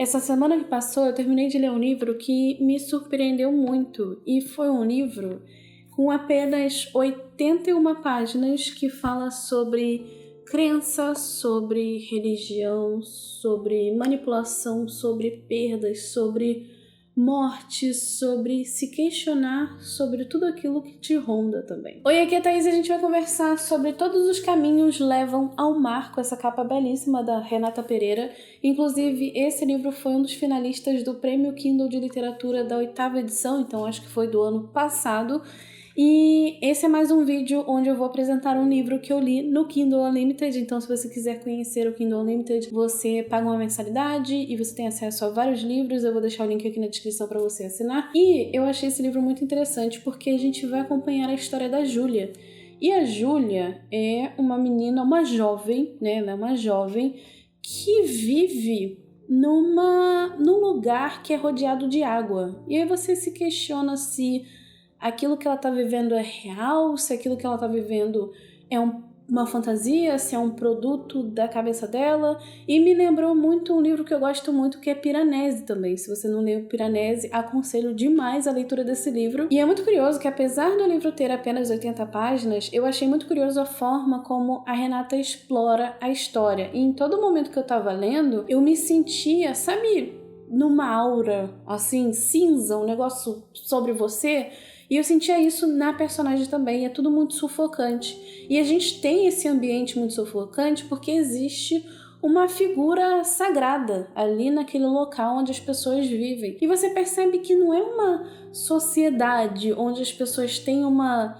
Essa semana que passou, eu terminei de ler um livro que me surpreendeu muito. E foi um livro com apenas 81 páginas que fala sobre crença, sobre religião, sobre manipulação, sobre perdas, sobre morte, sobre se questionar sobre tudo aquilo que te ronda também. Oi, aqui é a Thaís e a gente vai conversar sobre Todos os Caminhos Levam ao Mar, com essa capa belíssima da Renata Pereira. Inclusive, esse livro foi um dos finalistas do Prêmio Kindle de Literatura da 8ª edição, então acho que foi do ano passado. E esse é mais um vídeo onde eu vou apresentar um livro que eu li no Kindle Unlimited. Então, se você quiser conhecer o Kindle Unlimited, você paga uma mensalidade e você tem acesso a vários livros. Eu vou deixar o link aqui na descrição para você assinar. E eu achei esse livro muito interessante porque a gente vai acompanhar a história da Júlia. E a Júlia é uma menina, uma jovem, né? Ela é uma jovem que vive num lugar que é rodeado de água. E aí você se questiona se aquilo que ela tá vivendo é real, se aquilo que ela tá vivendo é uma fantasia, se é um produto da cabeça dela. E me lembrou muito um livro que eu gosto muito, que é Piranesi também. Se você não leu Piranesi, aconselho demais a leitura desse livro. E é muito curioso que, apesar do livro ter apenas 80 páginas, eu achei muito curioso a forma como a Renata explora a história. E em todo momento que eu tava lendo, eu me sentia, sabe, numa aura, assim, cinza, um negócio sobre você. E eu sentia isso na personagem também, é tudo muito sufocante. E a gente tem esse ambiente muito sufocante porque existe uma figura sagrada ali naquele local onde as pessoas vivem. E você percebe que não é uma sociedade onde as pessoas têm uma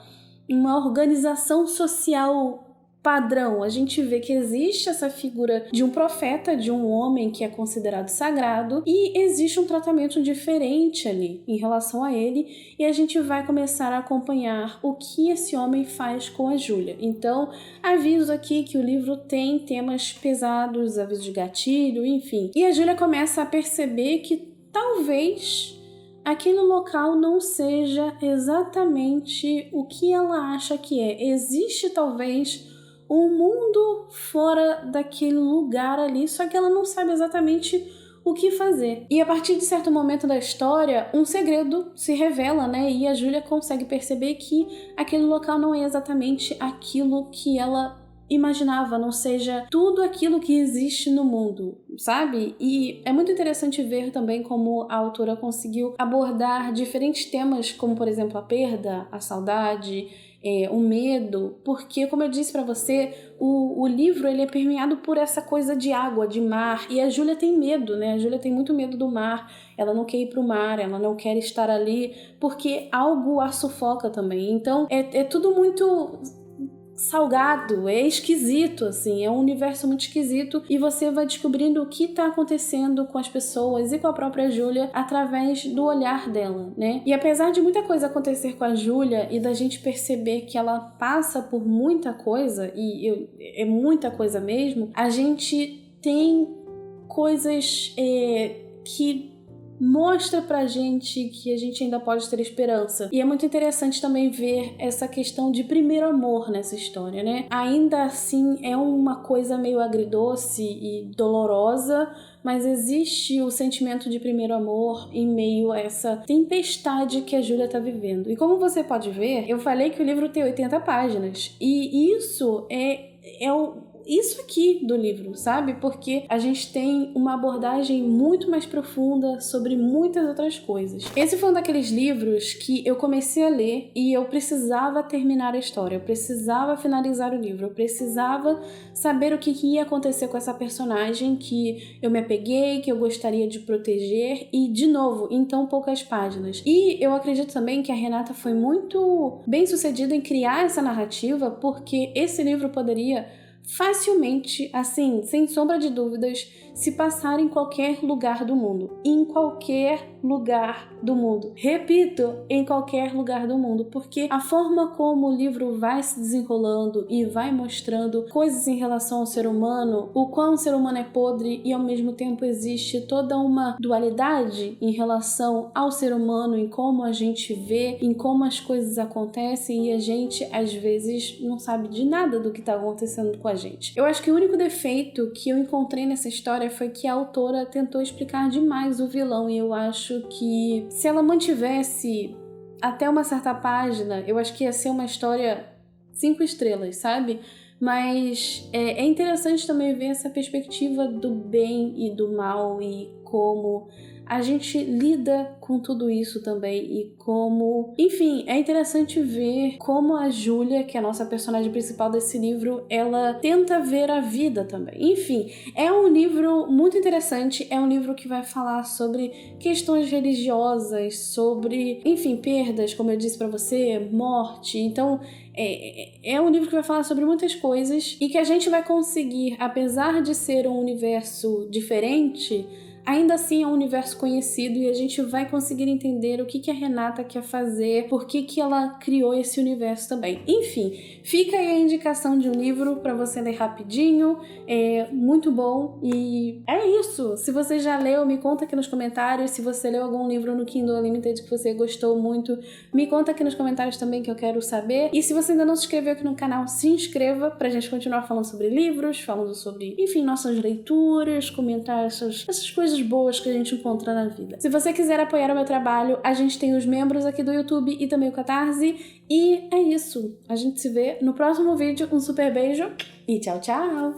organização social padrão. A gente vê que existe essa figura de um profeta, de um homem que é considerado sagrado, e existe um tratamento diferente ali em relação a ele, e a gente vai começar a acompanhar o que esse homem faz com a Júlia. Então, aviso aqui que o livro tem temas pesados, aviso de gatilho, enfim. E a Júlia começa a perceber que talvez aquele local não seja exatamente o que ela acha que é. Existe talvez um mundo fora daquele lugar ali, só que ela não sabe exatamente o que fazer. E a partir de certo momento da história, um segredo se revela, né? E a Júlia consegue perceber que aquele local não é exatamente aquilo que ela imaginava, não seja tudo aquilo que existe no mundo, sabe? E é muito interessante ver também como a autora conseguiu abordar diferentes temas, como por exemplo a perda, a saudade, o medo, porque, como eu disse pra você, o livro ele é permeado por essa coisa de água, de mar, e a Júlia tem medo, né? A Júlia tem muito medo do mar, ela não quer ir pro mar, ela não quer estar ali, porque algo a sufoca também. Então, é tudo muito salgado, é esquisito, assim, é um universo muito esquisito, e você vai descobrindo o que tá acontecendo com as pessoas e com a própria Júlia através do olhar dela, né? E apesar de muita coisa acontecer com a Júlia e da gente perceber que ela passa por muita coisa, é muita coisa mesmo, a gente tem coisas que mostra pra gente que a gente ainda pode ter esperança. E é muito interessante também ver essa questão de primeiro amor nessa história, né? Ainda assim, é uma coisa meio agridoce e dolorosa, mas existe o sentimento de primeiro amor em meio a essa tempestade que a Júlia tá vivendo. E como você pode ver, eu falei que o livro tem 80 páginas. E isso isso aqui do livro, sabe? Porque a gente tem uma abordagem muito mais profunda sobre muitas outras coisas. Esse foi um daqueles livros que eu comecei a ler e eu precisava terminar a história, eu precisava finalizar o livro, eu precisava saber o que ia acontecer com essa personagem que eu me apeguei, que eu gostaria de proteger, e, de novo, em tão poucas páginas. E eu acredito também que a Renata foi muito bem sucedida em criar essa narrativa, porque esse livro poderia facilmente, assim, sem sombra de dúvidas, se passar em qualquer lugar do mundo. Em qualquer lugar do mundo. Repito, em qualquer lugar do mundo, porque a forma como o livro vai se desenrolando e vai mostrando coisas em relação ao ser humano, o quão o ser humano é podre e ao mesmo tempo existe toda uma dualidade em relação ao ser humano, em como a gente vê, em como as coisas acontecem, e a gente às vezes não sabe de nada do que está acontecendo com a gente. Eu acho que o único defeito que eu encontrei nessa história história foi que a autora tentou explicar demais o vilão, e eu acho que se ela mantivesse até uma certa página, eu acho que ia ser uma história 5 estrelas, sabe? Mas é interessante também ver essa perspectiva do bem e do mal e como a gente lida com tudo isso também e como... Enfim, é interessante ver como a Júlia, que é a nossa personagem principal desse livro, ela tenta ver a vida também. Enfim, é um livro muito interessante, é um livro que vai falar sobre questões religiosas, sobre, enfim, perdas, como eu disse pra você, morte. Então, é um livro que vai falar sobre muitas coisas e que a gente vai conseguir, apesar de ser um universo diferente, ainda assim é um universo conhecido e a gente vai conseguir entender o que a Renata quer fazer, por que ela criou esse universo também. Enfim, fica aí a indicação de um livro para você ler rapidinho, é muito bom e é isso. Se você já leu, me conta aqui nos comentários. Se você leu algum livro no Kindle Unlimited que você gostou muito, me conta aqui nos comentários também, que eu quero saber. E se você ainda não se inscreveu aqui no canal, se inscreva pra gente continuar falando sobre livros, falando sobre, enfim, nossas leituras, comentar essas coisas boas que a gente encontra na vida. Se você quiser apoiar o meu trabalho, a gente tem os membros aqui do YouTube e também o Catarse. E é isso. A gente se vê no próximo vídeo. Um super beijo e tchau, tchau!